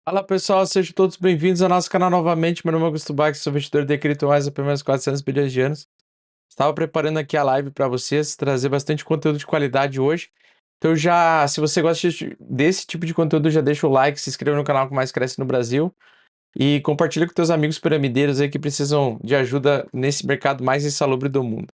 Fala pessoal, sejam todos bem-vindos ao nosso canal novamente. Meu nome é Augusto Bax, sou investidor de criptomoedas há pelo menos 400 bilhões de anos. Estava preparando aqui a live para vocês, trazer bastante conteúdo de qualidade hoje. Então se você gosta desse tipo de conteúdo, já deixa o like, se inscreva no canal que mais cresce no Brasil e compartilha com teus amigos piramideiros aí que precisam de ajuda nesse mercado mais insalubre do mundo.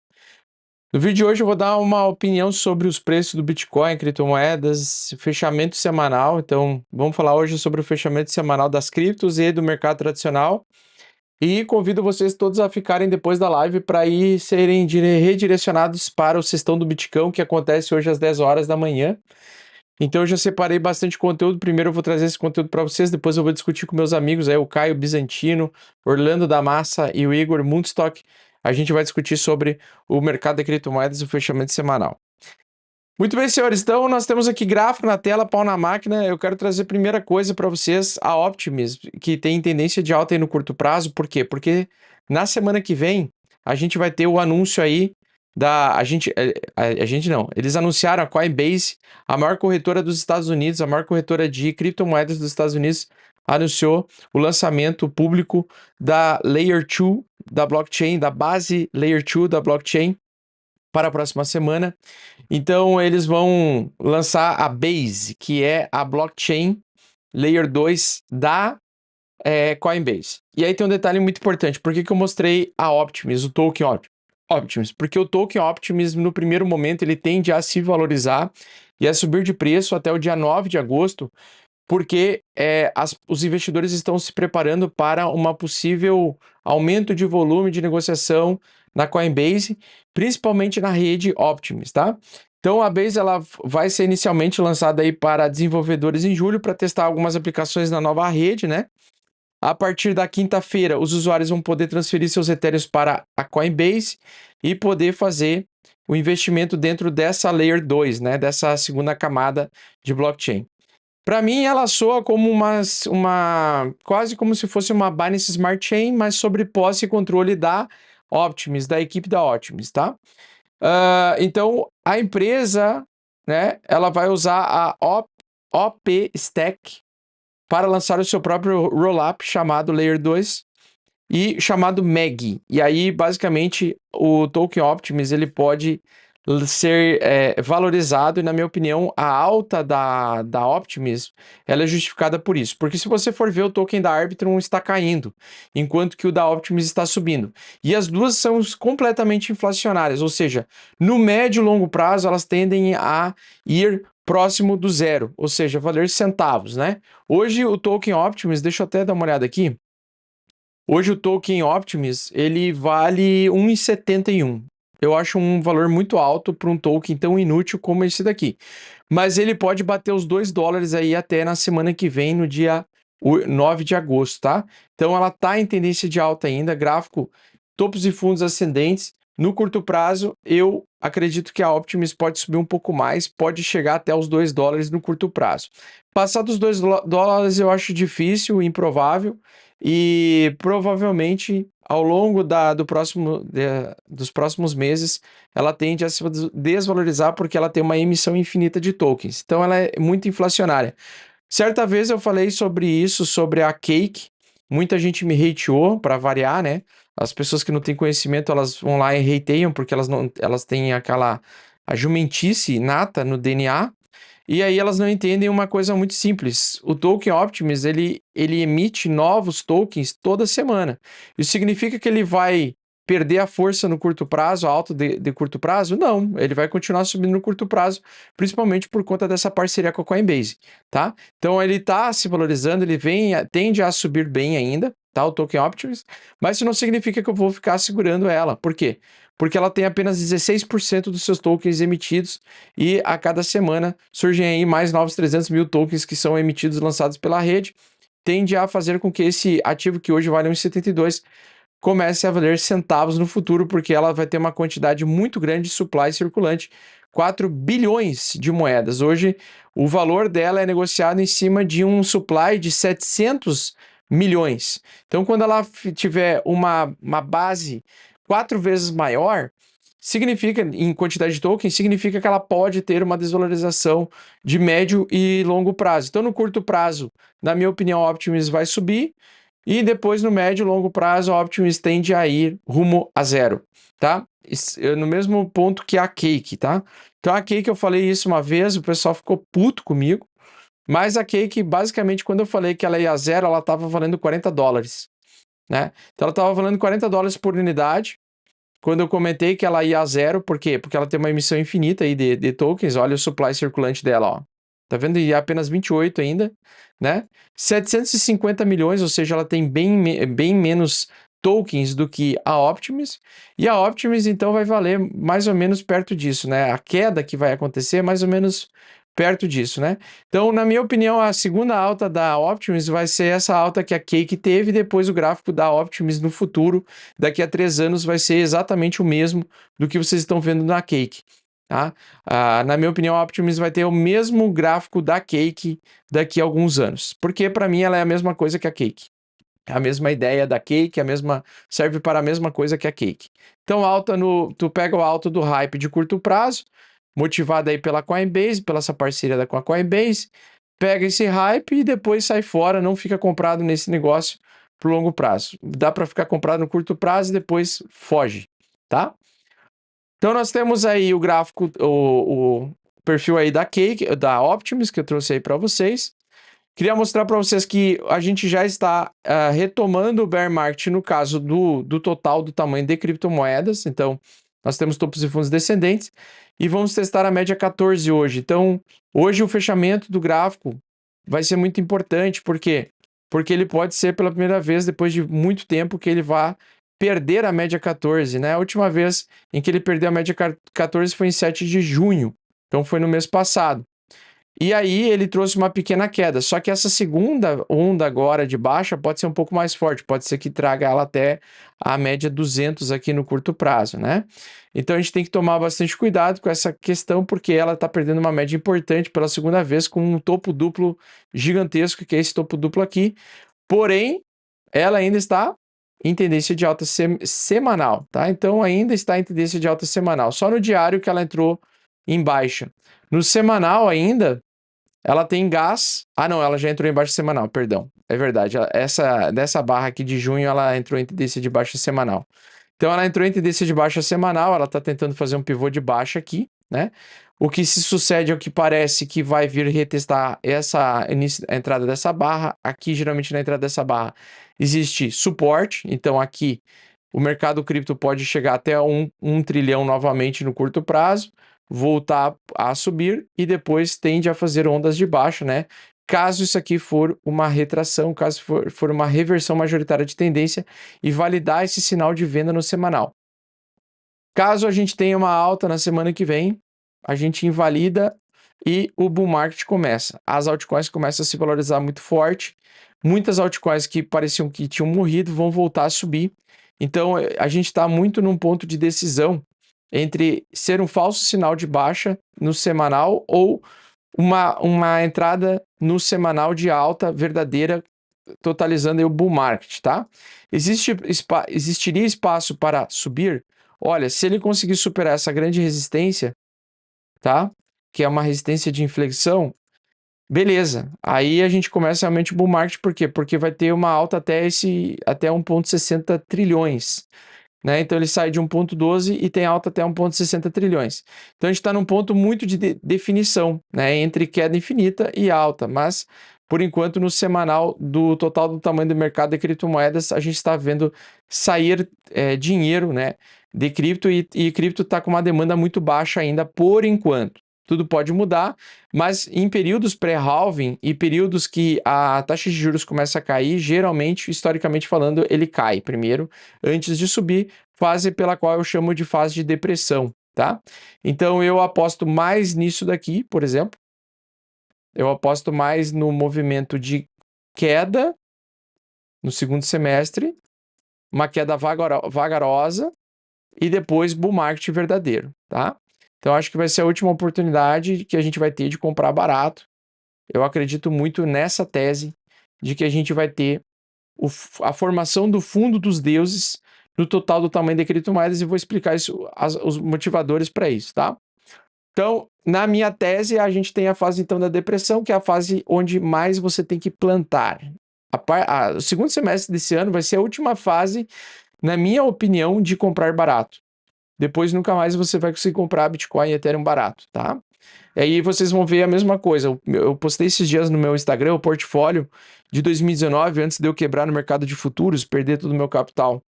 No vídeo de hoje eu vou dar uma opinião sobre os preços do Bitcoin, criptomoedas, fechamento semanal. Então, vamos falar hoje sobre o fechamento semanal das criptos e do mercado tradicional. E convido vocês todos a ficarem depois da live para ir serem redirecionados para o Cestão do Bitcão, que acontece hoje às 10 horas da manhã. Então eu já separei bastante conteúdo. Primeiro eu vou trazer esse conteúdo para vocês, depois eu vou discutir com meus amigos aí, o Caio Bizantino, Orlando da Massa e o Igor Mundstock. A gente vai discutir sobre o mercado de criptomoedas e o fechamento semanal. Muito bem, senhores. Então nós temos aqui gráfico na tela, pau na máquina. Eu quero trazer a primeira coisa para vocês, a Optimism, que tem tendência de alta aí no curto prazo. Por quê? Porque na semana que vem a gente vai ter o anúncio aí a gente não. Eles anunciaram a Coinbase, a maior corretora dos Estados Unidos, a maior corretora de criptomoedas dos Estados Unidos, anunciou o lançamento público da Layer 2 da blockchain, da base Layer 2 da blockchain para a próxima semana. Então eles vão lançar a Base, que é a blockchain Layer 2 da Coinbase. E aí tem um detalhe muito importante. Por que eu mostrei a Optimism, o token Optimism? Porque o token Optimism, no primeiro momento, ele tende a se valorizar e a subir de preço até o dia 9 de agosto, porque os investidores estão se preparando para uma possível aumento de volume de negociação na Coinbase, principalmente na rede Optimism, tá? Então a Base ela vai ser inicialmente lançada aí para desenvolvedores em julho para testar algumas aplicações na nova rede, né? A partir da quinta-feira, os usuários vão poder transferir seus Ethereums para a Coinbase e poder fazer o investimento dentro dessa Layer 2, né? Dessa segunda camada de blockchain. Para mim, ela soa como quase como se fosse uma Binance Smart Chain, mas sobre posse e controle da Optimism, da equipe da Optimism, tá? Então, a empresa, né, ela vai usar a OP Stack para lançar o seu próprio rollup chamado Layer 2 e chamado MEG. E aí, basicamente, o token Optimism ele pode ser valorizado e, na minha opinião, a alta da Optimism ela é justificada por isso. Porque se você for ver, o token da Arbitrum está caindo, enquanto que o da Optimism está subindo. E as duas são completamente inflacionárias, ou seja, no médio e longo prazo elas tendem a ir próximo do zero, ou seja, valer centavos, né? Hoje o token Optimism, deixa eu até dar uma olhada aqui. Hoje o token Optimism, ele vale 1,71. Eu acho um valor muito alto para um token tão inútil como esse daqui. Mas ele pode bater os $2 aí até na semana que vem, no dia 9 de agosto, tá? Então ela está em tendência de alta ainda, gráfico topos e fundos ascendentes. No curto prazo, eu acredito que a Optimism pode subir um pouco mais, pode chegar até os $2 no curto prazo. Passar dos $2 eu acho difícil, improvável, e provavelmente ao longo dos próximos meses ela tende a se desvalorizar porque ela tem uma emissão infinita de tokens. Então ela é muito inflacionária. Certa vez eu falei sobre isso, sobre a Cake. Muita gente me hateou, para variar, né? As pessoas que não têm conhecimento, elas vão lá e hateiam porque elas têm a jumentice nata no DNA. E aí elas não entendem uma coisa muito simples. O token Optimism, ele emite novos tokens toda semana. Isso significa que ele vai perder a força no curto prazo, a alta de curto prazo? Não, ele vai continuar subindo no curto prazo, principalmente por conta dessa parceria com a Coinbase, tá? Então ele está se valorizando, tende a subir bem ainda, tá? O token Optimism, mas isso não significa que eu vou ficar segurando ela. Por quê? Porque ela tem apenas 16% dos seus tokens emitidos e a cada semana surgem aí mais novos 300 mil tokens que são emitidos e lançados pela rede, tende a fazer com que esse ativo que hoje vale 1,72 comece a valer centavos no futuro, porque ela vai ter uma quantidade muito grande de supply circulante, 4 bilhões de moedas. Hoje, o valor dela é negociado em cima de um supply de 700 milhões. Então, quando ela tiver uma base 4 vezes maior, significa, em quantidade de tokens, significa que ela pode ter uma desvalorização de médio e longo prazo. Então, no curto prazo, na minha opinião, a Optimus vai subir, e depois no médio e longo prazo, a Optimus tende a ir rumo a zero, tá? No mesmo ponto que a Cake, tá? Então, a Cake, eu falei isso uma vez, o pessoal ficou puto comigo, mas a Cake, basicamente, quando eu falei que ela ia a zero, ela estava valendo $40, né? Então, ela estava valendo $40 por unidade. Quando eu comentei que ela ia a zero, por quê? Porque ela tem uma emissão infinita aí de tokens, olha o supply circulante dela, ó. Tá vendo? E é apenas 28 ainda, né? 750 milhões, ou seja, ela tem bem menos tokens do que a Optimus, e a Optimus então vai valer mais ou menos perto disso, né? A queda que vai acontecer é mais ou menos perto disso, né? Então, na minha opinião, a segunda alta da Optimus vai ser essa alta que a Cake teve, depois o gráfico da Optimus no futuro, daqui a 3 anos, vai ser exatamente o mesmo do que vocês estão vendo na Cake. Tá? Na minha opinião, a Optimus vai ter o mesmo gráfico da Cake daqui a alguns anos, porque para mim ela é a mesma coisa que a Cake. A mesma ideia da Cake, serve para a mesma coisa que a Cake. Então, tu pega o alto do hype de curto prazo, motivado aí pela Coinbase, pela essa parceria com a Coinbase, pega esse hype e depois sai fora, não fica comprado nesse negócio por longo prazo. Dá para ficar comprado no curto prazo e depois foge, tá? Então nós temos aí o gráfico, o perfil aí da Cake, da Optimus, que eu trouxe aí para vocês. Queria mostrar para vocês que a gente já está retomando o bear market no caso do total do tamanho de criptomoedas. Então, nós temos topos e fundos descendentes e vamos testar a média 14 hoje. Então, hoje o fechamento do gráfico vai ser muito importante. Por quê? Porque ele pode ser pela primeira vez, depois de muito tempo, que ele vá perder a média 14, né? A última vez em que ele perdeu a média 14 foi em 7 de junho. Então, foi no mês passado. E aí ele trouxe uma pequena queda, só que essa segunda onda agora de baixa pode ser um pouco mais forte, pode ser que traga ela até a média 200 aqui no curto prazo, né? Então a gente tem que tomar bastante cuidado com essa questão, porque ela está perdendo uma média importante pela segunda vez com um topo duplo gigantesco, que é esse topo duplo aqui, porém ela ainda está em tendência de alta semanal, tá? Então ainda está em tendência de alta semanal, só no diário que ela entrou em baixa. No semanal ainda, ela tem gás. Ah, não, ela já entrou em baixa semanal, perdão. É verdade. Dessa barra aqui de junho, ela entrou em tendência de baixa semanal. Então, ela entrou em tendência de baixa semanal, ela está tentando fazer um pivô de baixa aqui, né? O que se sucede é o que parece que vai vir retestar a entrada dessa barra. Aqui, geralmente, na entrada dessa barra, existe suporte. Então, aqui, o mercado cripto pode chegar até 1 trilhão novamente no curto prazo, voltar a subir e depois tende a fazer ondas de baixa, né? Caso isso aqui for uma retração, caso for uma reversão majoritária de tendência e validar esse sinal de venda no semanal. Caso a gente tenha uma alta na semana que vem, a gente invalida e o bull market começa. As altcoins começam a se valorizar muito forte. Muitas altcoins que pareciam que tinham morrido vão voltar a subir. Então a gente está muito num ponto de decisão entre ser um falso sinal de baixa no semanal ou uma entrada no semanal de alta verdadeira, totalizando aí o bull market, tá? Existiria espaço para subir? Olha, se ele conseguir superar essa grande resistência, tá? Que é uma resistência de inflexão, beleza. Aí a gente começa realmente o bull market, por quê? Porque vai ter uma alta até 1,60 trilhões. Né? Então ele sai de 1,12 e tem alta até 1,60 trilhões. Então a gente está num ponto muito de definição, né? Entre queda infinita e alta, mas por enquanto no semanal do total do tamanho do mercado de criptomoedas a gente está vendo sair dinheiro, né, de cripto e cripto está com uma demanda muito baixa ainda por enquanto. Tudo pode mudar, mas em períodos pré-halving e períodos que a taxa de juros começa a cair, geralmente, historicamente falando, ele cai primeiro, antes de subir, fase pela qual eu chamo de fase de depressão, tá? Então eu aposto mais nisso daqui, por exemplo. Eu aposto mais no movimento de queda no segundo semestre, uma queda vagarosa e depois bull market verdadeiro, tá? Então, acho que vai ser a última oportunidade que a gente vai ter de comprar barato. Eu acredito muito nessa tese de que a gente vai ter a formação do fundo dos deuses no total do tamanho de criptomoedas e vou explicar isso, os motivadores para isso, tá? Então, na minha tese, a gente tem a fase então da depressão, que é a fase onde mais você tem que plantar. O segundo semestre desse ano vai ser a última fase, na minha opinião, de comprar barato. Depois nunca mais você vai conseguir comprar Bitcoin e Ethereum barato, tá? E aí vocês vão ver a mesma coisa. Eu postei esses dias no meu Instagram o portfólio de 2019, antes de eu quebrar no mercado de futuros, perder todo o meu capital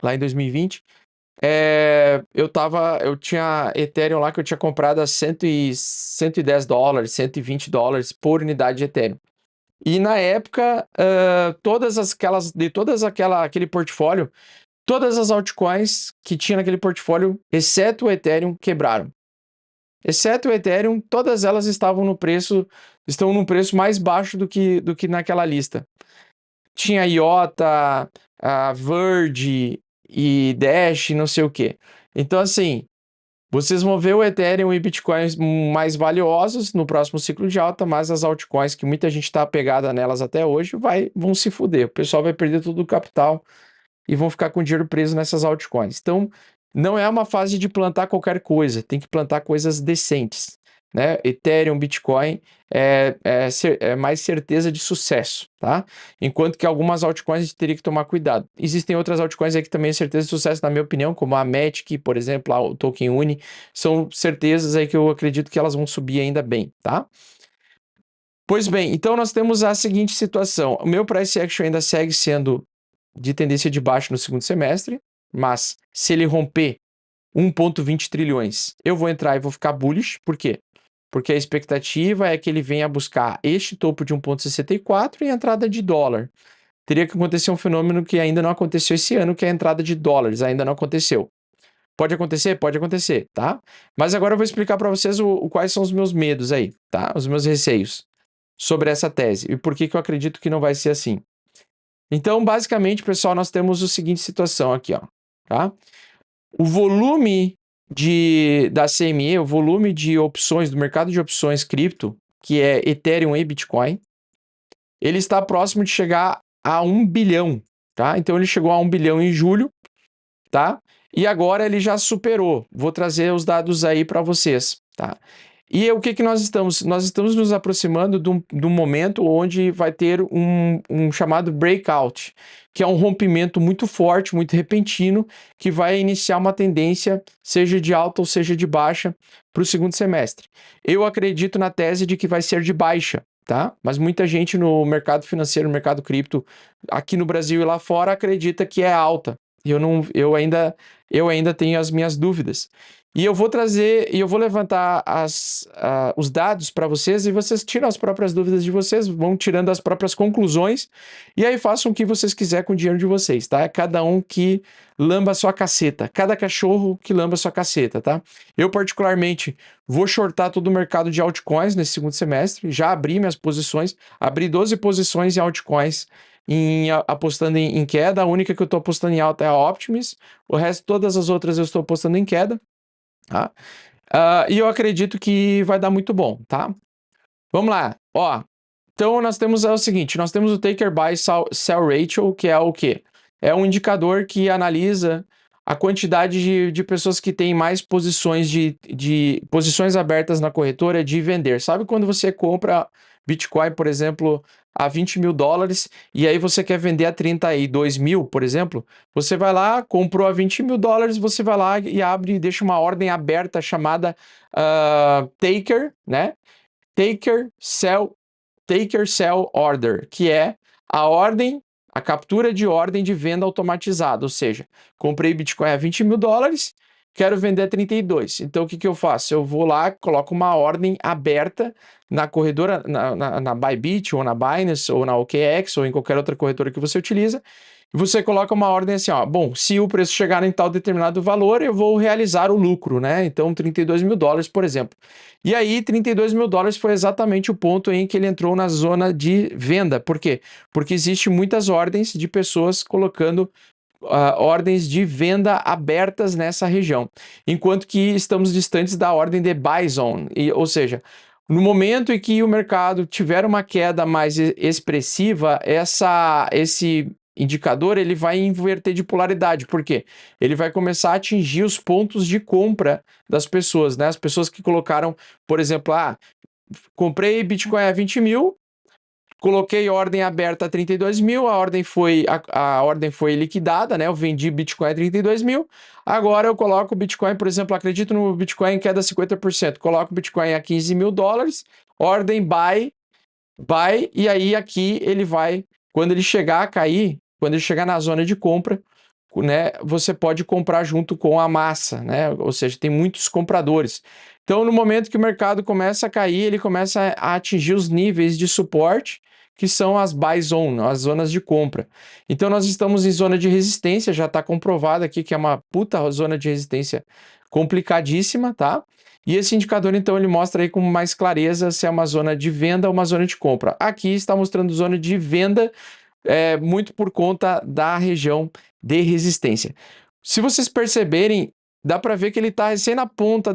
lá em 2020. Eu tinha Ethereum lá que eu tinha comprado a $110, $120 por unidade de Ethereum. E na época, aquele portfólio, todas as altcoins que tinha naquele portfólio, exceto o Ethereum, quebraram. Exceto o Ethereum, todas elas estão num preço mais baixo do que naquela lista. Tinha IOTA, a Verge e Dash, não sei o que. Então, assim, vocês vão ver o Ethereum e Bitcoins mais valiosos no próximo ciclo de alta, mas as altcoins, que muita gente está apegada nelas até hoje, vão se fuder. O pessoal vai perder todo o capital e vão ficar com o dinheiro preso nessas altcoins. Então, não é uma fase de plantar qualquer coisa, tem que plantar coisas decentes, né? Ethereum, Bitcoin é mais certeza de sucesso, tá? Enquanto que algumas altcoins a gente teria que tomar cuidado. Existem outras altcoins aí que também é certeza de sucesso, na minha opinião, como a Matic, por exemplo, o Token Uni, são certezas aí que eu acredito que elas vão subir ainda bem, tá? Pois bem, então nós temos a seguinte situação. O meu price action ainda segue sendo de tendência de baixo no segundo semestre, mas se ele romper 1,20 trilhões, eu vou entrar e vou ficar bullish. Por quê? Porque a expectativa é que ele venha buscar este topo de 1,64 e a entrada de dólar. Teria que acontecer um fenômeno que ainda não aconteceu esse ano, que é a entrada de dólares, ainda não aconteceu. Pode acontecer? Pode acontecer, tá? Mas agora eu vou explicar para vocês quais são os meus medos aí, tá? Os meus receios sobre essa tese e por que eu acredito que não vai ser assim. Então, basicamente, pessoal, nós temos a seguinte situação aqui, ó, tá? O volume da CME, o volume de opções, do mercado de opções cripto, que é Ethereum e Bitcoin, ele está próximo de chegar a 1 bilhão, tá? Então, ele chegou a 1 bilhão em julho, tá? E agora ele já superou. Vou trazer os dados aí para vocês, tá? E o que nós estamos? Nós estamos nos aproximando de um momento onde vai ter um chamado breakout, que é um rompimento muito forte, muito repentino, que vai iniciar uma tendência, seja de alta ou seja de baixa, para o segundo semestre. Eu acredito na tese de que vai ser de baixa, tá? Mas muita gente no mercado financeiro, no mercado cripto, aqui no Brasil e lá fora, acredita que é alta. E eu ainda tenho as minhas dúvidas. E eu vou trazer, e eu vou levantar os dados para vocês e vocês tiram as próprias dúvidas de vocês, vão tirando as próprias conclusões e aí façam o que vocês quiserem com o dinheiro de vocês, tá? É cada um que lamba a sua caceta, cada cachorro que lamba a sua caceta, tá? Eu particularmente vou shortar todo o mercado de altcoins nesse segundo semestre, já abri minhas posições, abri 12 posições em altcoins apostando em queda, a única que eu estou apostando em alta é a Optimus, o resto, todas as outras eu estou apostando em queda. Tá? E eu acredito que vai dar muito bom, tá? Vamos lá, ó. Então nós temos o seguinte, nós temos o Taker Buy Sell Ratio, que é o quê? É um indicador que analisa a quantidade de pessoas que têm mais posições de posições abertas na corretora de vender. Sabe quando você compra Bitcoin, por exemplo, a $20 mil e aí você quer vender a 32 mil, por exemplo, você vai lá, comprou a $20 mil, você vai lá e abre e deixa uma ordem aberta chamada Taker, né? Taker Sell Order, que é a captura de ordem de venda automatizada, ou seja, comprei Bitcoin a $20 mil, quero vender a 32. Então o que eu faço? Eu vou lá, coloco uma ordem aberta na corretora, na Bybit ou na Binance ou na OKX ou em qualquer outra corretora que você utiliza, e você coloca uma ordem assim, ó, bom, se o preço chegar em tal determinado valor, eu vou realizar o lucro, né? Então, $32 mil, por exemplo. E aí, $32 mil foi exatamente o ponto em que ele entrou na zona de venda. Por quê? Porque existe muitas ordens de pessoas colocando ordens de venda abertas nessa região, enquanto que estamos distantes da ordem de buy zone, ou seja, no momento em que o mercado tiver uma queda mais expressiva, esse indicador, ele vai inverter de polaridade. Por quê? Ele vai começar a atingir os pontos de compra das pessoas, né? As pessoas que colocaram, por exemplo, comprei Bitcoin a 20 mil, coloquei ordem aberta a 32 mil, a ordem foi liquidada, né? Eu vendi Bitcoin a 32 mil. Agora eu coloco o Bitcoin, por exemplo, acredito no Bitcoin em queda 50%. Coloco o Bitcoin a 15 mil dólares, ordem buy, e aí aqui ele vai, quando ele chegar a cair, quando ele chegar na zona de compra, né, você pode comprar junto com a massa, né? Ou seja, tem muitos compradores. Então, no momento que o mercado começa a cair, ele começa a atingir os níveis de suporte, que são as buy zone, as zonas de compra. Então, nós estamos em zona de resistência, já está comprovado aqui que é uma puta zona de resistência complicadíssima, tá? E esse indicador, então, ele mostra aí com mais clareza se é uma zona de venda ou uma zona de compra. Aqui está mostrando zona de venda, muito por conta da região de resistência. Se vocês perceberem, dá para ver que ele está recém na ponta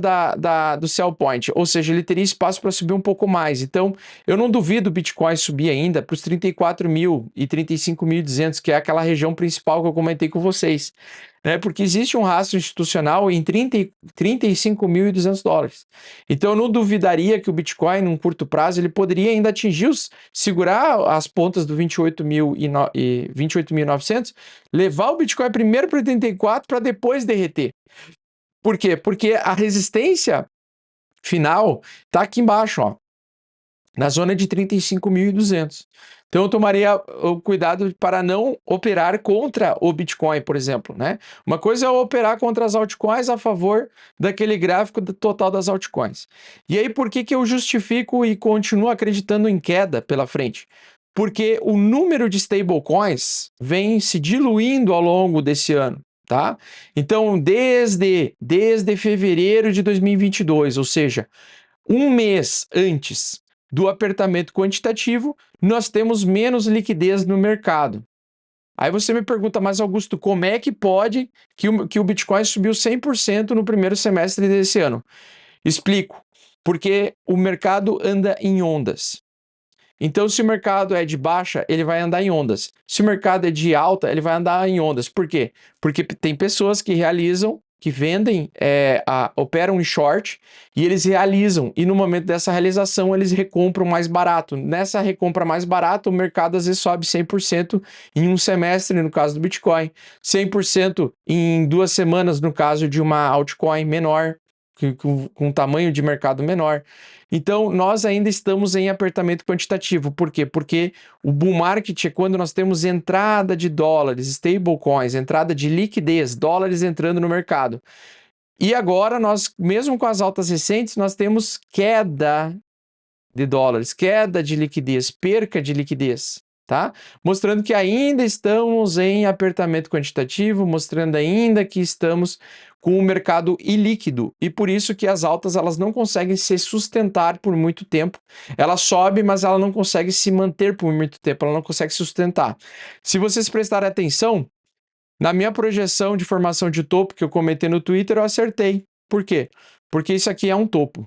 do sell point, ou seja, ele teria espaço para subir um pouco mais. Então, eu não duvido o Bitcoin subir ainda para os 34 mil e 35.200, que é aquela região principal que eu comentei com vocês, né? Porque existe um rastro institucional em 35.200 dólares. Então, eu não duvidaria que o Bitcoin, num curto prazo, ele poderia ainda atingir segurar as pontas do 28.900, levar o Bitcoin primeiro para 84 para depois derreter. Por quê? Porque a resistência final está aqui embaixo, ó, na zona de 35.200. Então eu tomaria o cuidado para não operar contra o Bitcoin, por exemplo, né? Uma coisa é operar contra as altcoins a favor daquele gráfico total das altcoins. E aí por que eu justifico e continuo acreditando em queda pela frente? Porque o número de stablecoins vem se diluindo ao longo desse ano, tá? Então, desde fevereiro de 2022, ou seja, um mês antes do apertamento quantitativo, nós temos menos liquidez no mercado. Aí você me pergunta, mas Augusto, como é que pode que o Bitcoin subiu 100% no primeiro semestre desse ano? Explico. Porque o mercado anda em ondas. Então, se o mercado é de baixa, ele vai andar em ondas. Se o mercado é de alta, ele vai andar em ondas. Por quê? Porque tem pessoas que vendem, operam em short e eles realizam. E no momento dessa realização, eles recompram mais barato. Nessa recompra mais barata, o mercado às vezes sobe 100% em um semestre, no caso do Bitcoin. 100% em 2 semanas, no caso de uma altcoin menor, com um tamanho de mercado menor. Então, nós ainda estamos em apertamento quantitativo. Por quê? Porque o bull market é quando nós temos entrada de dólares, stablecoins, entrada de liquidez, dólares entrando no mercado. E agora, nós, mesmo com as altas recentes, nós temos queda de dólares, queda de liquidez, perca de liquidez, tá? Mostrando que ainda estamos em apertamento quantitativo, mostrando ainda que estamos com o mercado ilíquido, e por isso que as altas elas não conseguem se sustentar por muito tempo. Ela sobe, mas ela não consegue se manter por muito tempo, ela não consegue sustentar. Se vocês prestarem atenção, na minha projeção de formação de topo que eu comentei no Twitter, eu acertei. Por quê? Porque isso aqui é um topo,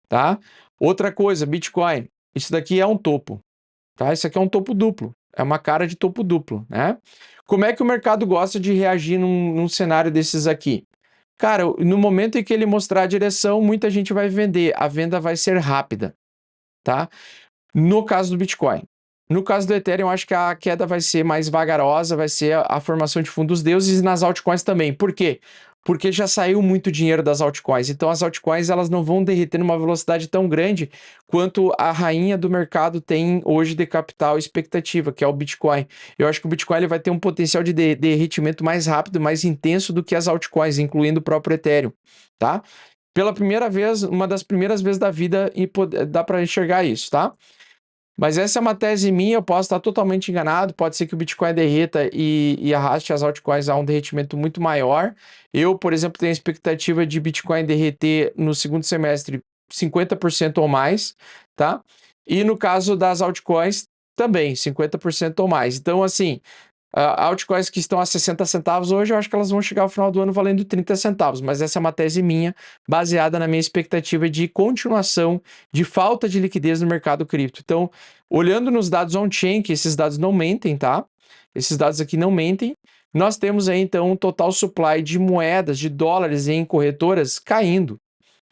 tá? Outra coisa, Bitcoin, isso daqui é um topo, tá? Isso aqui é um topo duplo, é uma cara de topo duplo, né? Como é que o mercado gosta de reagir num cenário desses aqui? Cara, no momento em que ele mostrar a direção, muita gente vai vender, a venda vai ser rápida, tá? No caso do Bitcoin. No caso do Ethereum, eu acho que a queda vai ser mais vagarosa, vai ser a formação de fundos deuses, e nas altcoins também. Por quê? Porque já saiu muito dinheiro das altcoins. Então as altcoins elas não vão derreter numa velocidade tão grande quanto a rainha do mercado tem hoje de capital expectativa, que é o Bitcoin. Eu acho que o Bitcoin ele vai ter um potencial de derretimento mais rápido, mais intenso do que as altcoins, incluindo o próprio Ethereum, tá? Pela primeira vez, uma das primeiras vezes da vida, e dá para enxergar isso, tá? Mas essa é uma tese minha, eu posso estar totalmente enganado, pode ser que o Bitcoin derreta e arraste as altcoins a um derretimento muito maior. Eu, por exemplo, tenho a expectativa de Bitcoin derreter no segundo semestre 50% ou mais, tá? E no caso das altcoins, também 50% ou mais. Então, assim, altcoins que estão a 60 centavos hoje, eu acho que elas vão chegar ao final do ano valendo 30 centavos, mas essa é uma tese minha, baseada na minha expectativa de continuação de falta de liquidez no mercado cripto. Então, olhando nos dados on-chain, que esses dados não mentem, tá? esses dados aqui não mentem. Nós temos aí, então, um total supply de moedas, de dólares em corretoras caindo,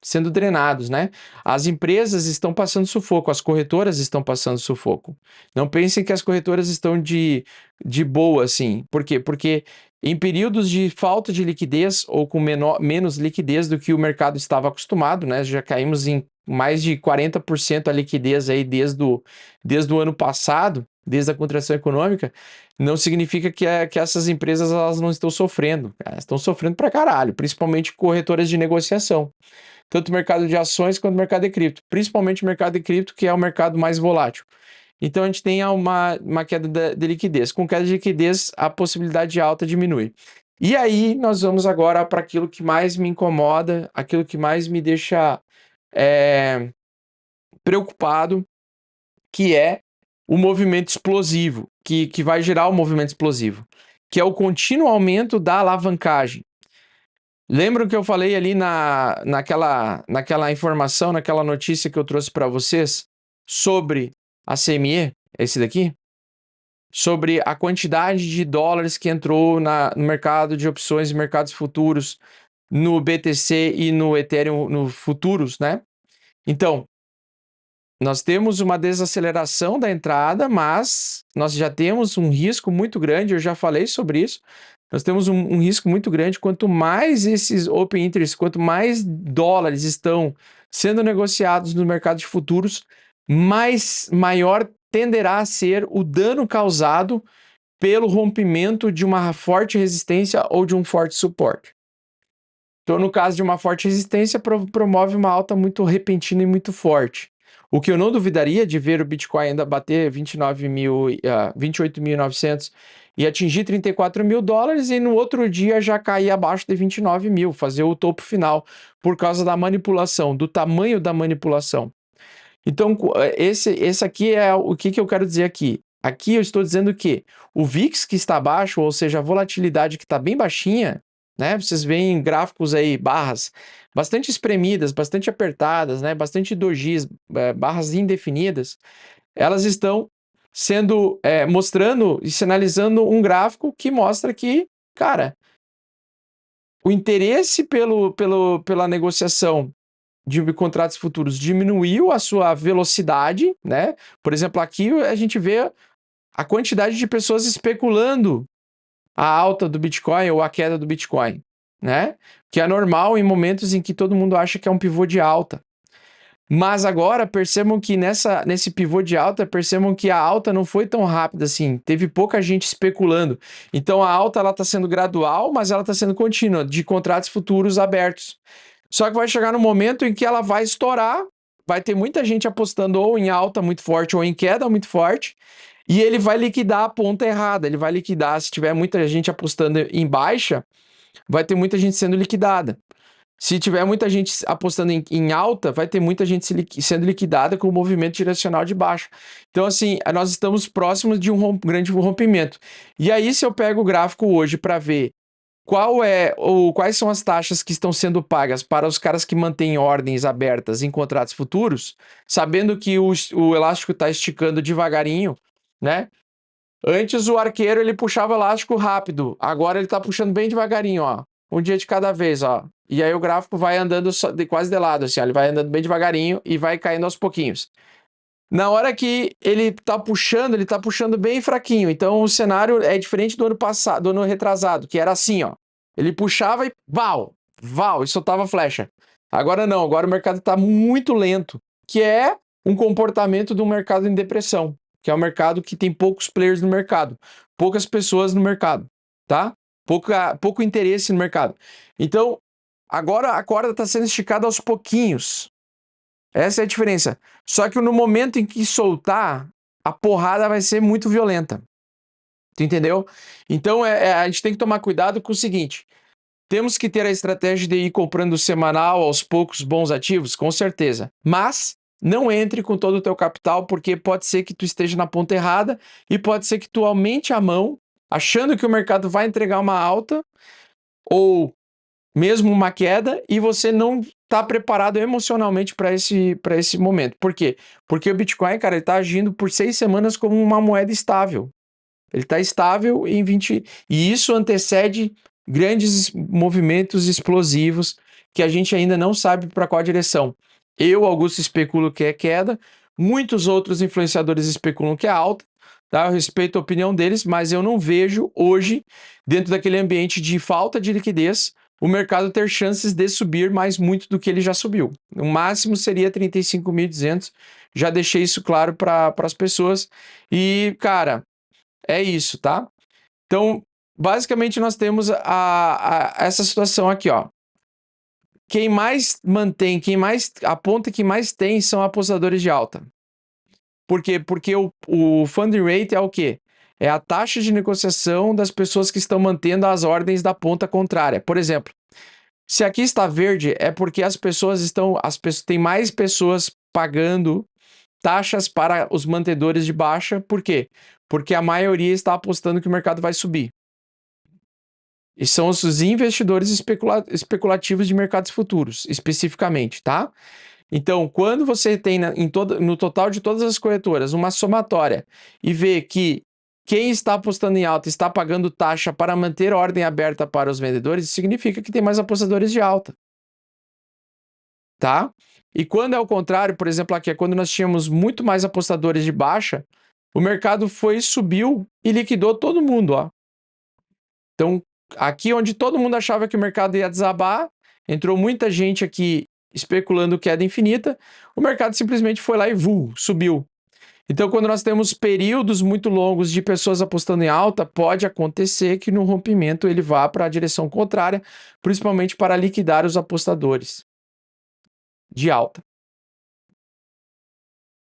sendo drenados, né? As empresas estão passando sufoco, as corretoras estão passando sufoco. Não pensem que as corretoras estão de boa, assim. Por quê? Porque em períodos de falta de liquidez ou com menos liquidez do que o mercado estava acostumado, né? Já caímos em mais de 40% a liquidez aí desde o ano passado, desde a contração econômica. Não significa que essas empresas elas não estão sofrendo. Elas estão sofrendo pra caralho, principalmente corretoras de negociação. Tanto o mercado de ações quanto o mercado de cripto, principalmente o mercado de cripto, que é o mercado mais volátil. Então a gente tem uma queda de liquidez. Com queda de liquidez, a possibilidade de alta diminui. E aí nós vamos agora para aquilo que mais me incomoda, aquilo que mais me deixa preocupado, que é o movimento explosivo, que vai gerar o movimento explosivo, que é o contínuo aumento da alavancagem. Lembram que eu falei ali naquela informação, naquela notícia que eu trouxe para vocês sobre a CME, esse daqui? Sobre a quantidade de dólares que entrou no mercado de opções e mercados futuros, no BTC e no Ethereum, no futuros, né? Então, nós temos uma desaceleração da entrada, mas nós já temos um risco muito grande, eu já falei sobre isso. Nós temos um risco muito grande. Quanto mais esses open interest, quanto mais dólares estão sendo negociados no mercado de futuros, maior tenderá a ser o dano causado pelo rompimento de uma forte resistência ou de um forte suporte. Então, no caso de uma forte resistência, promove uma alta muito repentina e muito forte. O que eu não duvidaria de ver o Bitcoin ainda bater 28.900 e atingir 34 mil dólares e no outro dia já cair abaixo de 29 mil, fazer o topo final, por causa da manipulação, do tamanho da manipulação. Então, esse aqui é o que eu quero dizer aqui. Aqui eu estou dizendo que o VIX que está baixo, ou seja, a volatilidade que está bem baixinha, né? Vocês veem gráficos aí, barras bastante espremidas, bastante apertadas, né? Bastante dojis, barras indefinidas. Elas estão sendo mostrando e sinalizando um gráfico que mostra que, cara, o interesse pela negociação de contratos futuros diminuiu a sua velocidade, né? Por exemplo, aqui a gente vê a quantidade de pessoas especulando a alta do Bitcoin ou a queda do Bitcoin, né? Que é normal em momentos em que todo mundo acha que é um pivô de alta. Mas agora percebam que nesse pivô de alta, percebam que a alta não foi tão rápida assim, teve pouca gente especulando. Então a alta ela está sendo gradual, mas ela está sendo contínua, de contratos futuros abertos. Só que vai chegar no momento em que ela vai estourar, vai ter muita gente apostando ou em alta muito forte ou em queda muito forte, e ele vai liquidar a ponta errada, ele vai liquidar, se tiver muita gente apostando em baixa, vai ter muita gente sendo liquidada. Se tiver muita gente apostando em alta, vai ter muita gente sendo liquidada com o movimento direcional de baixa. Então, assim, nós estamos próximos de um grande rompimento. E aí, se eu pego o gráfico hoje para ver quais são as taxas que estão sendo pagas para os caras que mantêm ordens abertas em contratos futuros, sabendo que o elástico está esticando devagarinho, né? Antes o arqueiro ele puxava elástico rápido, agora ele está puxando bem devagarinho, ó. Um dia de cada vez, ó. E aí o gráfico vai andando quase de lado, assim, ó. Ele vai andando bem devagarinho e vai caindo aos pouquinhos. Na hora que ele tá puxando bem fraquinho. Então o cenário é diferente do ano passado, do ano retrasado, que era assim, ó. Ele puxava e val, e soltava flecha. Agora não, agora o mercado tá muito lento, que é um comportamento do mercado em depressão, que é um mercado que tem poucos players no mercado, poucas pessoas no mercado, tá? Pouco interesse no mercado. Então, agora a corda está sendo esticada aos pouquinhos. Essa é a diferença. Só que no momento em que soltar, a porrada vai ser muito violenta. Tu entendeu? Então a gente tem que tomar cuidado com o seguinte: temos que ter a estratégia de ir comprando semanal aos poucos bons ativos, com certeza. Mas não entre com todo o teu capital, porque pode ser que tu esteja na ponta errada e pode ser que tu aumente a mão, achando que o mercado vai entregar uma alta ou mesmo uma queda, e você não está preparado emocionalmente para esse momento. Por quê? Porque o Bitcoin, cara, ele está agindo por 6 semanas como uma moeda estável. Ele está estável em 20, e isso antecede grandes movimentos explosivos que a gente ainda não sabe para qual direção. Eu, Augusto, especulo que é queda, muitos outros influenciadores especulam que é alta, tá? Eu respeito a opinião deles, mas eu não vejo hoje, dentro daquele ambiente de falta de liquidez, o mercado ter chances de subir mais muito do que ele já subiu. O máximo seria 35.200. Já deixei isso claro para as pessoas. E, cara, é isso, tá? Então, basicamente, nós temos essa situação aqui, ó. Quem mais mantém, quem mais aponta que mais tem são apostadores de alta. Por quê? Porque o funding rate é o quê? É a taxa de negociação das pessoas que estão mantendo as ordens da ponta contrária. Por exemplo, se aqui está verde, é porque as pessoas tem mais pessoas pagando taxas para os mantedores de baixa. Por quê? Porque a maioria está apostando que o mercado vai subir. E são os investidores especulativos de mercados futuros, especificamente, tá? Então, quando você tem no total de todas as corretoras uma somatória e vê que quem está apostando em alta está pagando taxa para manter a ordem aberta para os vendedores, isso significa que tem mais apostadores de alta. Tá? E quando é o contrário, por exemplo, aqui é quando nós tínhamos muito mais apostadores de baixa, o mercado subiu e liquidou todo mundo, ó. Então, aqui onde todo mundo achava que o mercado ia desabar, entrou muita gente aqui especulando queda infinita, o mercado simplesmente foi lá e subiu. Então, quando nós temos períodos muito longos de pessoas apostando em alta, pode acontecer que no rompimento ele vá para a direção contrária, principalmente para liquidar os apostadores de alta.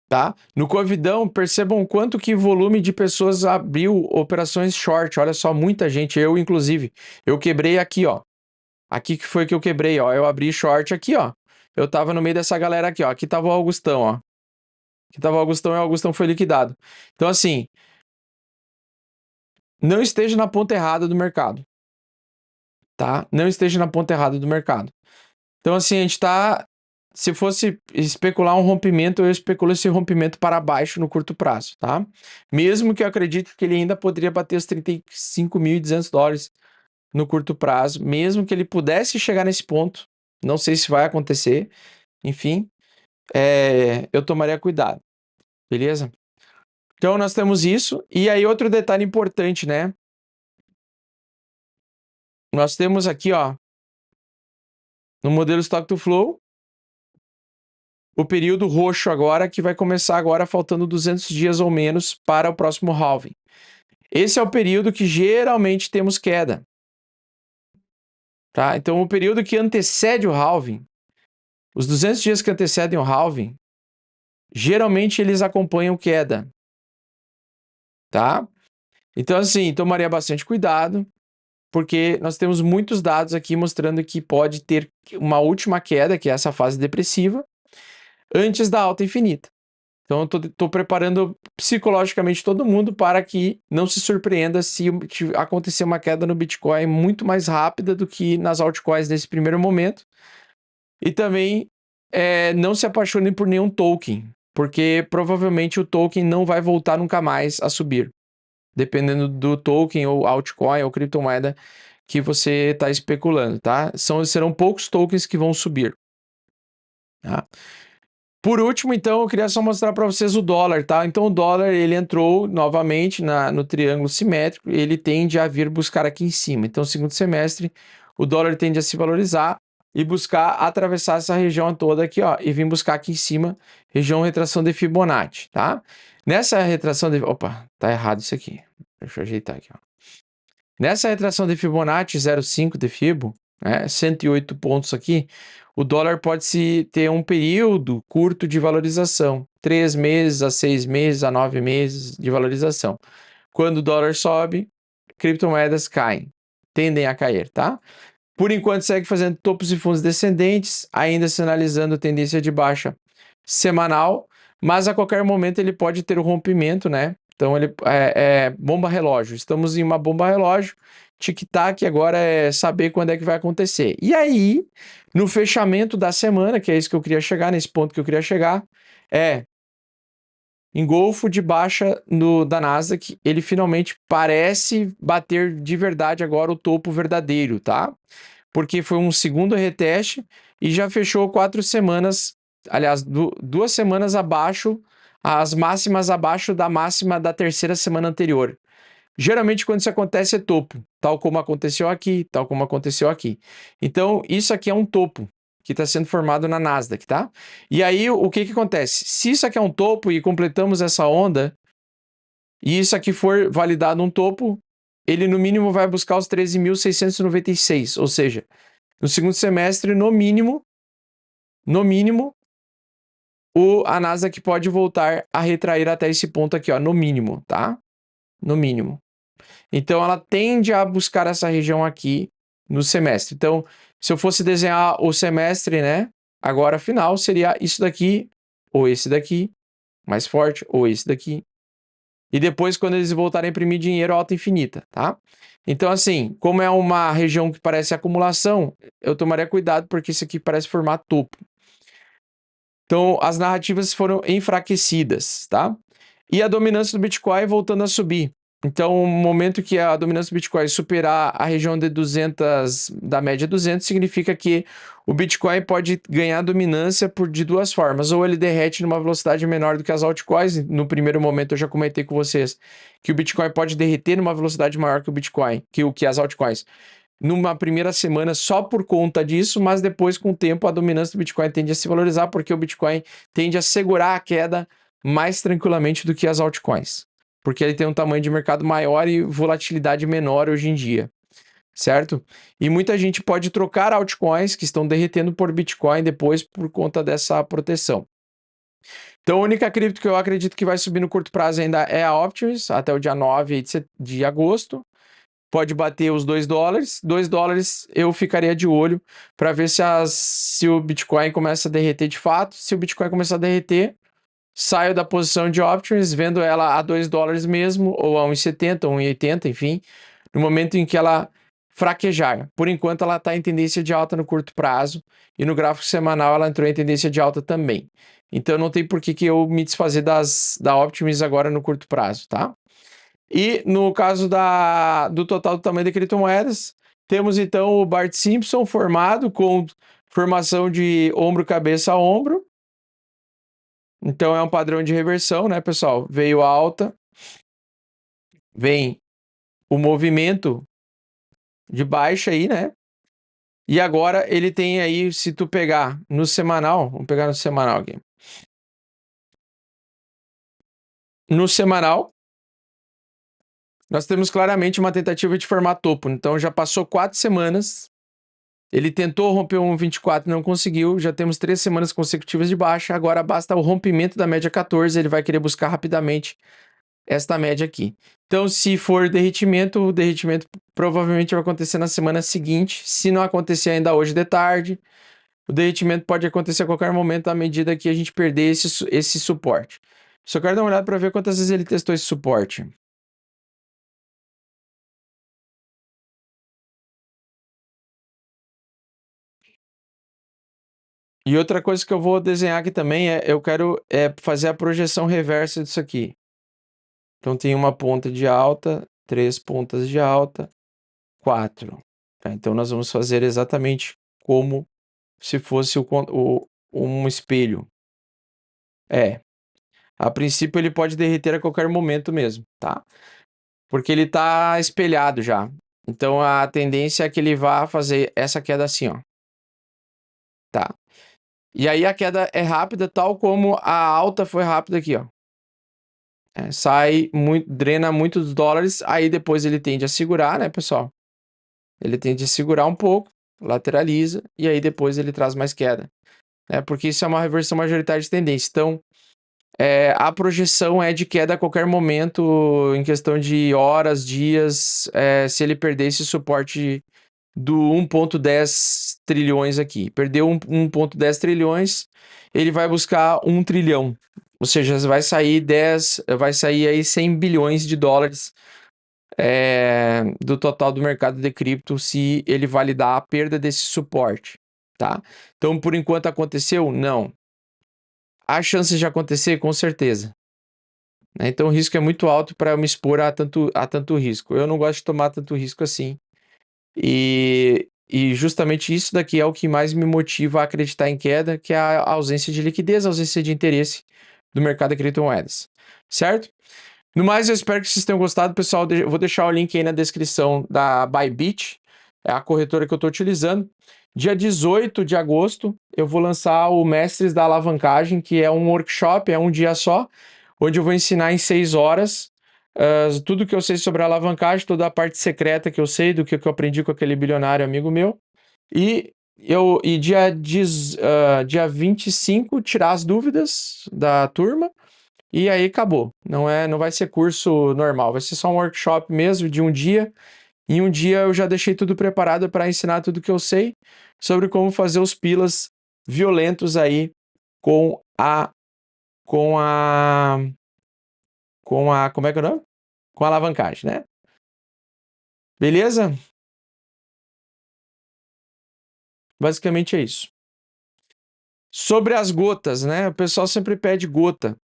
Tá? No Covidão, percebam quanto que volume de pessoas abriu operações short. Olha só, muita gente, eu inclusive. Eu quebrei aqui, ó. Aqui que foi que eu quebrei, ó. Eu abri short aqui, ó. Eu tava no meio dessa galera aqui, ó. Aqui tava o Augustão, ó. Aqui tava o Augustão e o Augustão foi liquidado. Então, assim, não esteja na ponta errada do mercado. Tá? Não esteja na ponta errada do mercado. Então, assim, a gente tá... Se fosse especular um rompimento, eu especulo esse rompimento para baixo no curto prazo, tá? Mesmo que eu acredite que ele ainda poderia bater os $35.200 no curto prazo, mesmo que ele pudesse chegar nesse ponto, não sei se vai acontecer, enfim, eu tomaria cuidado, beleza? Então, nós temos isso, e aí outro detalhe importante, né? Nós temos aqui, ó, no modelo Stock to Flow, o período roxo agora, que vai começar agora faltando 200 dias ou menos para o próximo halving. Esse é o período que geralmente temos queda. Tá? Então, o período que antecede o halving, os 200 dias que antecedem o halving, geralmente eles acompanham queda. Tá? Então, assim, tomaria bastante cuidado, porque nós temos muitos dados aqui mostrando que pode ter uma última queda, que é essa fase depressiva, antes da alta infinita. Então, eu estou preparando psicologicamente todo mundo para que não se surpreenda se acontecer uma queda no Bitcoin muito mais rápida do que nas altcoins nesse primeiro momento. E também não se apaixonem por nenhum token, porque provavelmente o token não vai voltar nunca mais a subir, dependendo do token ou altcoin ou criptomoeda que você está especulando, tá? Serão poucos tokens que vão subir. Tá? Por último, então, eu queria só mostrar para vocês o dólar, tá? Então, o dólar, ele entrou novamente no triângulo simétrico, ele tende a vir buscar aqui em cima. Então, segundo semestre, o dólar tende a se valorizar e buscar atravessar essa região toda aqui, ó, e vir buscar aqui em cima, região retração de Fibonacci, tá? Nessa retração de... Opa, tá errado isso aqui. Deixa eu ajeitar aqui, ó. Nessa retração de Fibonacci 0,5 de Fibo, 108 pontos aqui, o dólar pode ter um período curto de valorização, 3 meses a 6 meses a 9 meses de valorização. Quando o dólar sobe, criptomoedas caem, tendem a cair, tá? Por enquanto segue fazendo topos e fundos descendentes, ainda sinalizando tendência de baixa semanal, mas a qualquer momento ele pode ter o rompimento, né? Então ele é bomba relógio. Estamos em uma bomba relógio. Tic-tac agora é saber quando é que vai acontecer. E aí, no fechamento da semana, que é isso que eu queria chegar, nesse ponto que eu queria chegar, engolfo de baixa da Nasdaq, ele finalmente parece bater de verdade agora o topo verdadeiro, tá? Porque foi um segundo reteste e já fechou 4 semanas, aliás, 2 semanas abaixo, as máximas abaixo da máxima da terceira semana anterior. Geralmente, quando isso acontece, é topo, tal como aconteceu aqui, tal como aconteceu aqui. Então, isso aqui é um topo que está sendo formado na Nasdaq, tá? E aí, o que acontece? Se isso aqui é um topo e completamos essa onda, e isso aqui for validado um topo, ele no mínimo vai buscar os 13.696, ou seja, no segundo semestre, no mínimo, a Nasdaq pode voltar a retrair até esse ponto aqui, ó, no mínimo, tá? No mínimo. Então, ela tende a buscar essa região aqui no semestre. Então, se eu fosse desenhar o semestre, né? Agora, final, seria isso daqui, ou esse daqui, mais forte, ou esse daqui. E depois, quando eles voltarem a imprimir dinheiro, alta infinita, tá? Então, assim, como é uma região que parece acumulação, eu tomaria cuidado, porque isso aqui parece formar topo. Então, as narrativas foram enfraquecidas, tá? E a dominância do Bitcoin voltando a subir. Então, o momento que a dominância do Bitcoin superar a região de 200, da média 200, significa que o Bitcoin pode ganhar dominância de duas formas. Ou ele derrete numa velocidade menor do que as altcoins. No primeiro momento, eu já comentei com vocês que o Bitcoin pode derreter numa velocidade maior que o Bitcoin, que as altcoins. Numa primeira semana só por conta disso, mas depois, com o tempo, a dominância do Bitcoin tende a se valorizar, porque o Bitcoin tende a segurar a queda mais tranquilamente do que as altcoins, porque ele tem um tamanho de mercado maior e volatilidade menor hoje em dia, certo? E muita gente pode trocar altcoins que estão derretendo por Bitcoin depois por conta dessa proteção. Então, a única cripto que eu acredito que vai subir no curto prazo ainda é a Optimus, até o dia 9 de agosto. Pode bater os $2. $2 eu ficaria de olho para ver se o Bitcoin começa a derreter de fato. Se o Bitcoin começar a derreter, saio da posição de options, vendo ela a $2 mesmo, ou a 1,70, 1,80, enfim, no momento em que ela fraquejar. Por enquanto, ela está em tendência de alta no curto prazo, e no gráfico semanal ela entrou em tendência de alta também. Então, não tem por que eu me desfazer da Optimus agora no curto prazo, tá? E no caso do total do tamanho de criptomoedas, temos então o Bart Simpson formado com formação de ombro, cabeça a ombro. Então é um padrão de reversão, né, pessoal? Veio alta, vem o movimento de baixa aí, né? E agora ele tem aí, se tu pegar no semanal, vamos pegar no semanal aqui. No semanal, nós temos claramente uma tentativa de formar topo. Então já passou 4 semanas. Ele tentou romper o 1,24 e não conseguiu. Já temos 3 semanas consecutivas de baixa. Agora basta o rompimento da média 14. Ele vai querer buscar rapidamente esta média aqui. Então, se for derretimento, o derretimento provavelmente vai acontecer na semana seguinte. Se não acontecer ainda hoje de tarde, o derretimento pode acontecer a qualquer momento à medida que a gente perder esse suporte. Só quero dar uma olhada para ver quantas vezes ele testou esse suporte. E outra coisa que eu vou desenhar aqui também eu quero fazer a projeção reversa disso aqui. Então tem uma ponta de alta, 3 pontas de alta, 4. Tá? Então nós vamos fazer exatamente como se fosse um espelho. A princípio ele pode derreter a qualquer momento mesmo, tá? Porque ele tá espelhado já. Então a tendência é que ele vá fazer essa queda assim, ó. Tá? E aí a queda é rápida, tal como a alta foi rápida aqui, ó. Sai muito, drena muitos dólares, aí depois ele tende a segurar, né, pessoal? Ele tende a segurar um pouco, lateraliza, e aí depois ele traz mais queda. Porque isso é uma reversão majoritária de tendência. Então, a projeção é de queda a qualquer momento, em questão de horas, dias, se ele perder esse suporte do 1,10 trilhões aqui. Perdeu 1,10 trilhões, ele vai buscar 1 trilhão. Ou seja, vai sair aí 100 bilhões de dólares do total do mercado de cripto se ele validar a perda desse suporte, tá? Então, por enquanto aconteceu? Não. Há chances de acontecer? Com certeza. né? Então o risco é muito alto para eu me expor a tanto risco. Eu não gosto de tomar tanto risco assim. E justamente isso daqui é o que mais me motiva a acreditar em queda, que é a ausência de liquidez, a ausência de interesse do mercado de criptomoedas, certo? No mais, eu espero que vocês tenham gostado, pessoal. Eu vou deixar o link aí na descrição da Bybit, é a corretora que eu estou utilizando. Dia 18 de agosto, eu vou lançar o Mestres da Alavancagem, que é um workshop, é um dia só, onde eu vou ensinar em 6 horas tudo que eu sei sobre a alavancagem, toda a parte secreta que eu sei, do que eu aprendi com aquele bilionário amigo meu. E dia 25 tirar as dúvidas da turma. E aí acabou. Não vai ser curso normal, vai ser só um workshop mesmo de um dia. Em um dia eu já deixei tudo preparado para ensinar tudo que eu sei sobre como fazer os pilas violentos aí com a com a como é que é o nome? Com a alavancagem, né? Beleza? Basicamente é isso. Sobre as gotas, né? O pessoal sempre pede gota.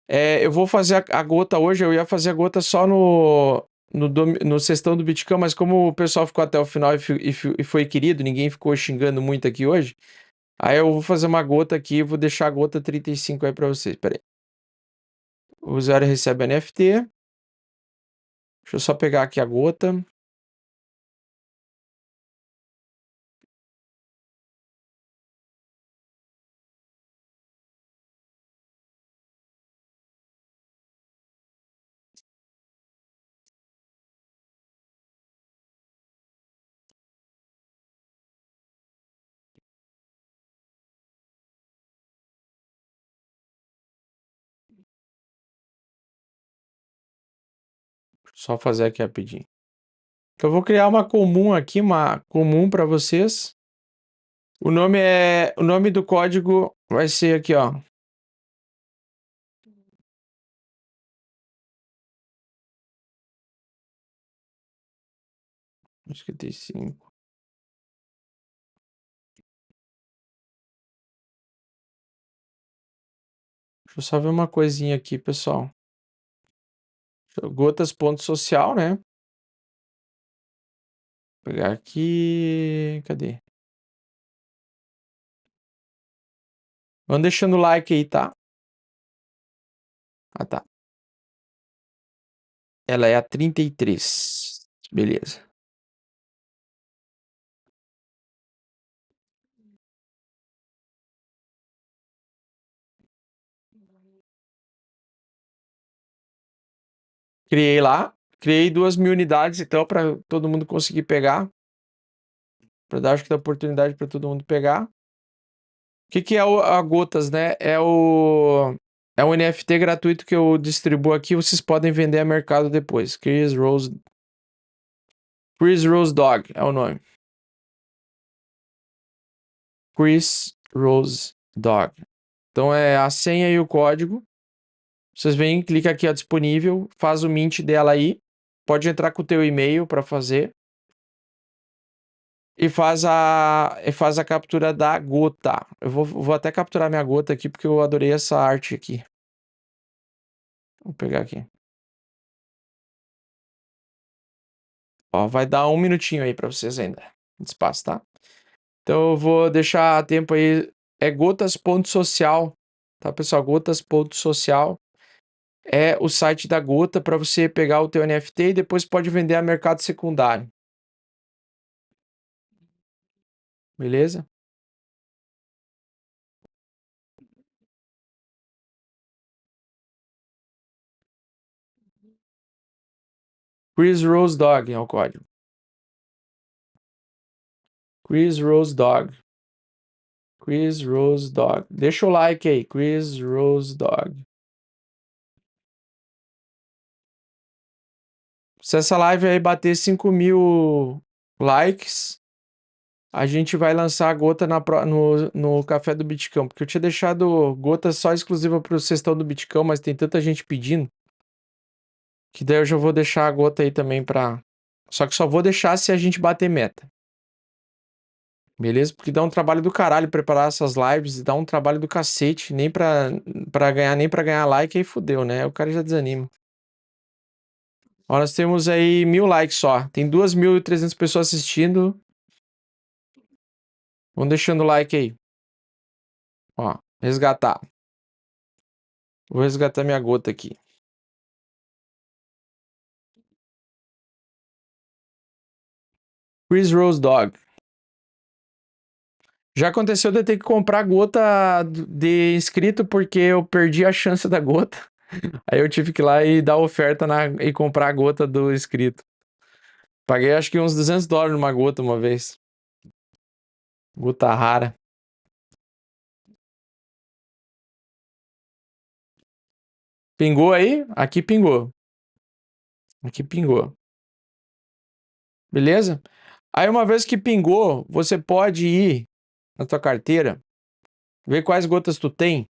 Eu vou fazer a gota hoje, eu ia fazer a gota só no sextão do Bitcoin, mas como o pessoal ficou até o final e foi querido, ninguém ficou xingando muito aqui hoje, aí eu vou fazer uma gota aqui, vou deixar a gota 35 aí pra vocês, peraí. O usuário recebe NFT, deixa eu só pegar aqui a gota. Só fazer aqui rapidinho. Então eu vou criar uma comum aqui, uma comum para vocês. O nome do código vai ser aqui, ó. Acho que tem 5. Deixa eu só ver uma coisinha aqui, pessoal. Gotas ponto social, né? Vou pegar aqui. Cadê? Vão deixando o like aí, tá? Ah, tá. Ela é a 33. Beleza. Criei lá. Criei 2.000 unidades, então, para todo mundo conseguir pegar. Para dar, acho que, dá oportunidade para todo mundo pegar. O que é a Gotas, né? É um NFT gratuito que eu distribuo aqui. Vocês podem vender a mercado depois. Chris Rose Dog é o nome. Chris Rose Dog. Então é a senha e o código. Vocês vêm, clica aqui, ó, disponível, faz o mint dela aí. Pode entrar com o teu e-mail para fazer. E faz a captura da gota. Eu vou até capturar minha gota aqui, porque eu adorei essa arte aqui. Vou pegar aqui. Ó, vai dar 1 minutinho aí para vocês ainda. De espaço, tá? Então eu vou deixar tempo aí. É gotas.social, tá, pessoal? Gotas.social é o site da Gota para você pegar o teu NFT e depois pode vender a mercado secundário. Beleza? Chris Rose Dog é o código. Chris Rose Dog. Chris Rose Dog. Deixa o like aí. Chris Rose Dog. Se essa live aí bater 5.000 likes, a gente vai lançar a gota no Café do Bitcão. Porque eu tinha deixado gota só exclusiva para o Sextão do Bitcão, mas tem tanta gente pedindo. Que daí eu já vou deixar a gota aí também pra. Só que só vou deixar se a gente bater meta. Beleza? Porque dá um trabalho do caralho preparar essas lives, dá um trabalho do cacete, nem pra ganhar like, aí fudeu, né? O cara já desanima. Ó, nós temos aí 1000 likes só. Tem 2.300 pessoas assistindo. Vão deixando o like aí. Ó, resgatar. Vou resgatar minha gota aqui. Chris Rose Dog. Já aconteceu de eu ter que comprar gota de inscrito porque eu perdi a chance da gota. Aí eu tive que ir lá e dar oferta e comprar a gota do inscrito. Paguei acho que uns $200 numa gota uma vez. Gota rara. Pingou aí? Aqui pingou. Aqui pingou. Beleza? Aí uma vez que pingou, você pode ir na tua carteira, ver quais gotas tu tem.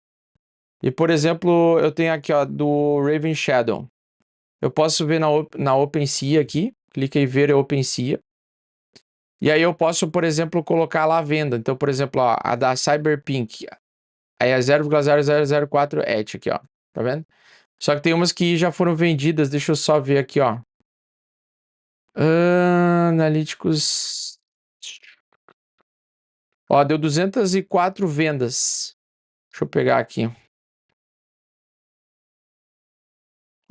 E, por exemplo, eu tenho aqui, ó, do Raven Shadow. Eu posso ver na OpenSea aqui. Clica em ver a OpenSea. E aí eu posso, por exemplo, colocar lá a venda. Então, por exemplo, ó, a da Cyberpink. Aí é 0,0004 ETH aqui, ó. Tá vendo? Só que tem umas que já foram vendidas. Deixa eu só ver aqui, ó. Analíticos. Ó, deu 204 vendas. Deixa eu pegar aqui.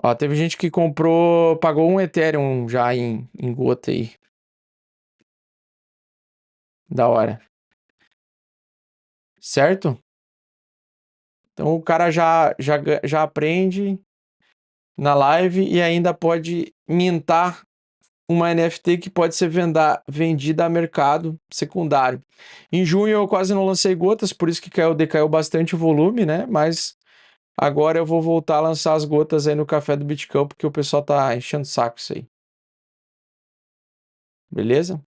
Ó, teve gente que comprou, pagou um Ethereum já em gota aí. Da hora. Certo? Então o cara já aprende na live e ainda pode mintar uma NFT que pode ser vendida a mercado secundário. Em junho eu quase não lancei gotas, por isso que decaiu bastante o volume, né? Mas agora eu vou voltar a lançar as gotas aí no Café do Bitcoin, porque o pessoal tá enchendo o saco isso aí. Beleza?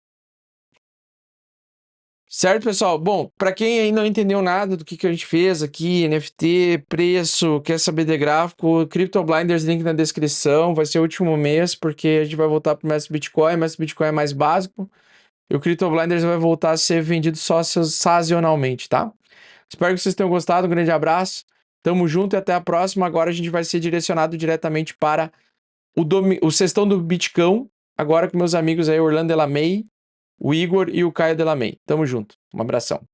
Certo, pessoal? Bom, para quem aí não entendeu nada do que a gente fez aqui, NFT, preço, quer saber de gráfico, Crypto Blinders, link na descrição. Vai ser o último mês, porque a gente vai voltar para o Mestre Bitcoin. Mestre Bitcoin é mais básico. E o Crypto Blinders vai voltar a ser vendido só sazonalmente, tá? Espero que vocês tenham gostado. Um grande abraço. Tamo junto e até a próxima. Agora a gente vai ser direcionado diretamente para o Sextão do Bitcoin. Agora com meus amigos aí, Orlando Delamay, o Igor e o Caio Delamay. Tamo junto. Um abração.